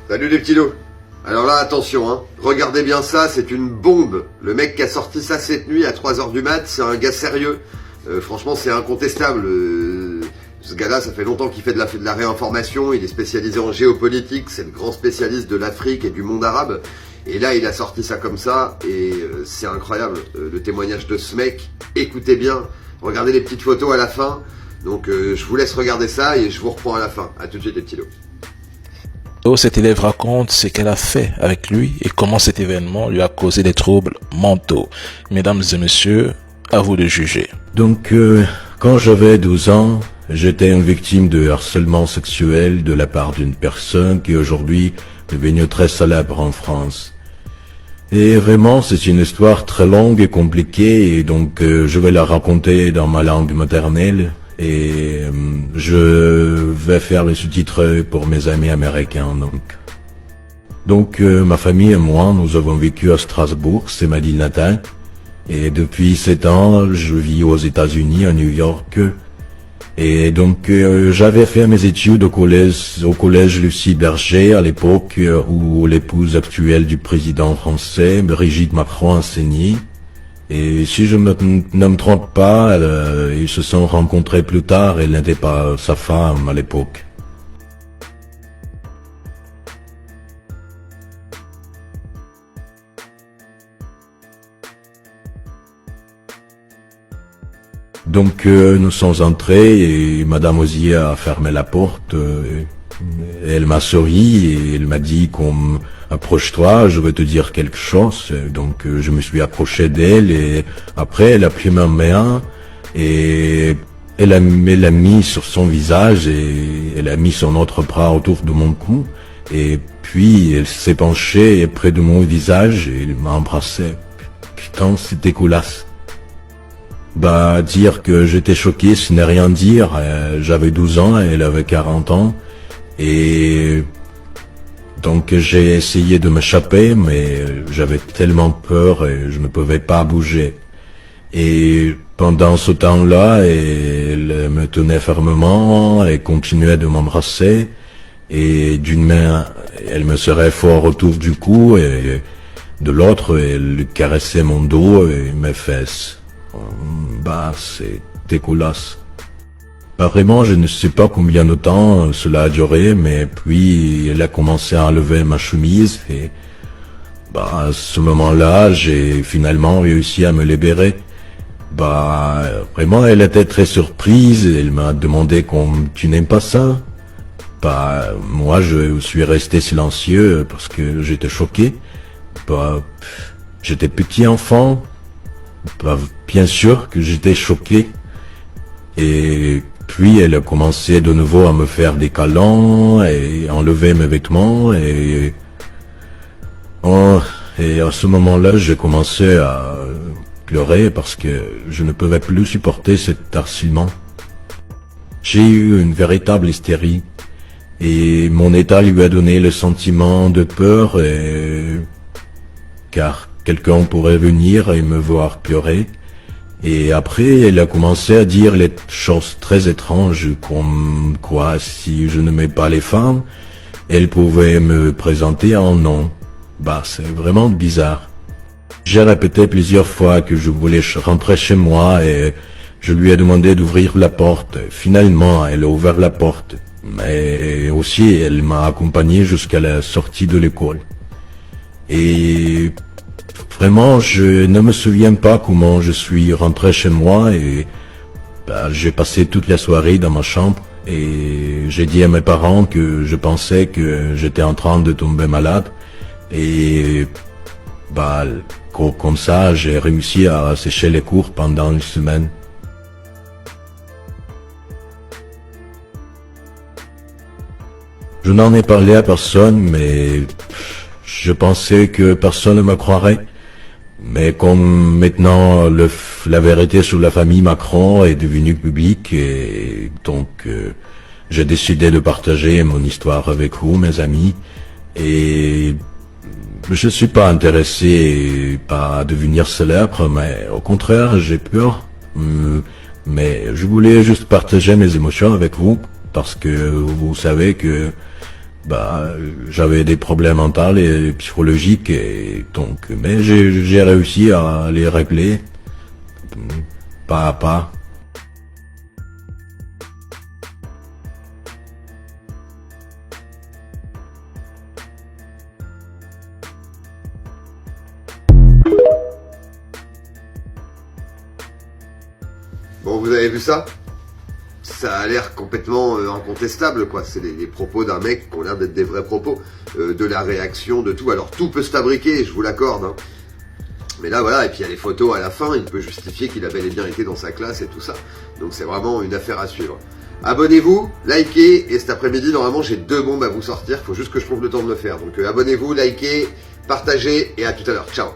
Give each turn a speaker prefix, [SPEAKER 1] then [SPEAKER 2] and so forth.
[SPEAKER 1] Salut les petits loups. Alors là, attention, hein. Regardez bien ça, c'est une bombe. Le mec qui a sorti ça cette nuit à 3h du mat, c'est un gars sérieux. Franchement, c'est incontestable. Ce gars-là, ça fait longtemps qu'il fait de la réinformation, il est spécialisé en géopolitique, c'est le grand spécialiste de l'Afrique et du monde arabe. Et là, il a sorti ça comme ça, et c'est incroyable, le témoignage de ce mec. Écoutez bien, regardez les petites photos à la fin. Donc je vous laisse regarder ça et je vous reprends à la fin. A tout de suite les petits loups.
[SPEAKER 2] Cet élève raconte ce qu'elle a fait avec lui et comment cet événement lui a causé des troubles mentaux. Mesdames et messieurs, à vous de juger.
[SPEAKER 3] Donc, quand j'avais 12 ans, j'étais une victime de harcèlement sexuel de la part d'une personne qui aujourd'hui est devenue très célèbre en France. Et vraiment, c'est une histoire très longue et compliquée, et donc je vais la raconter dans ma langue maternelle. Et je vais faire les sous-titres pour mes amis américains, donc. Ma famille et moi, nous avons vécu à Strasbourg, c'est ma ville natale. Et depuis 7 ans, je vis aux États-Unis, à New York. Et donc, j'avais fait mes études au collège Lucie Berger, à l'époque où l'épouse actuelle du président français, Brigitte Macron, enseignait. Et si je ne me trompe pas, ils se sont rencontrés plus tard, elle n'était pas sa femme à l'époque. Donc nous sommes entrés et Madame Osier a fermé la porte. Elle m'a souri et elle m'a dit approche-toi, je vais te dire quelque chose. Donc je me suis approché d'elle et après elle a pris ma main et elle a mis sur son visage et elle a mis son autre bras autour de mon cou. Et puis elle s'est penchée près de mon visage et elle m'a embrassé. Putain, c'est dégueulasse. Dire que j'étais choqué, ce n'est rien dire. J'avais 12 ans, elle avait 40 ans. Et donc j'ai essayé de m'échapper, mais j'avais tellement peur et je ne pouvais pas bouger. Et pendant ce temps-là, elle me tenait fermement et continuait de m'embrasser. Et d'une main, elle me serrait fort autour du cou et de l'autre, elle caressait mon dos et mes fesses. C'est dégueulasse. Vraiment, je ne sais pas combien de temps cela a duré, mais puis elle a commencé à enlever ma chemise et à ce moment-là, j'ai finalement réussi à me libérer. Vraiment, elle était très surprise, elle m'a demandé tu n'aimes pas ça? Moi, je suis resté silencieux parce que j'étais choqué. J'étais petit enfant. Bien sûr que j'étais choqué. Et puis elle a commencé de nouveau à me faire des câlins et enlever mes vêtements et à ce moment-là j'ai commencé à pleurer parce que je ne pouvais plus supporter cet harcèlement. J'ai eu une véritable hystérie et mon état lui a donné le sentiment de peur car quelqu'un pourrait venir et me voir pleurer. Et après, elle a commencé à dire les choses très étranges, comme quoi si je n'aimais pas les femmes, elle pouvait me présenter en nom. C'est vraiment bizarre. J'ai répété plusieurs fois que je voulais rentrer chez moi et je lui ai demandé d'ouvrir la porte. Finalement, elle a ouvert la porte. Mais aussi, elle m'a accompagné jusqu'à la sortie de l'école. Et vraiment, je ne me souviens pas comment je suis rentré chez moi et j'ai passé toute la soirée dans ma chambre et j'ai dit à mes parents que je pensais que j'étais en train de tomber malade et comme ça, j'ai réussi à sécher les cours pendant une semaine. Je n'en ai parlé à personne, mais je pensais que personne ne me croirait. Mais comme maintenant la vérité sur la famille Macron est devenue publique, et donc j'ai décidé de partager mon histoire avec vous, mes amis, et je suis pas intéressé à devenir célèbre, mais au contraire, j'ai peur. Mais je voulais juste partager mes émotions avec vous, parce que vous savez que j'avais des problèmes mentaux et psychologiques, et donc, mais j'ai réussi à les régler pas à pas.
[SPEAKER 1] Bon, vous avez vu ça? Ça a l'air complètement incontestable, quoi. C'est les propos d'un mec qui ont l'air d'être des vrais propos, de la réaction, de tout. Alors tout peut se fabriquer, je vous l'accorde, hein. Mais là, voilà, et puis il y a les photos à la fin, il peut justifier qu'il a bel et bien été dans sa classe et tout ça. Donc c'est vraiment une affaire à suivre. Abonnez-vous, likez, et cet après-midi, normalement, j'ai 2 bombes à vous sortir. Faut juste que je trouve le temps de le faire. Donc abonnez-vous, likez, partagez, et à tout à l'heure. Ciao.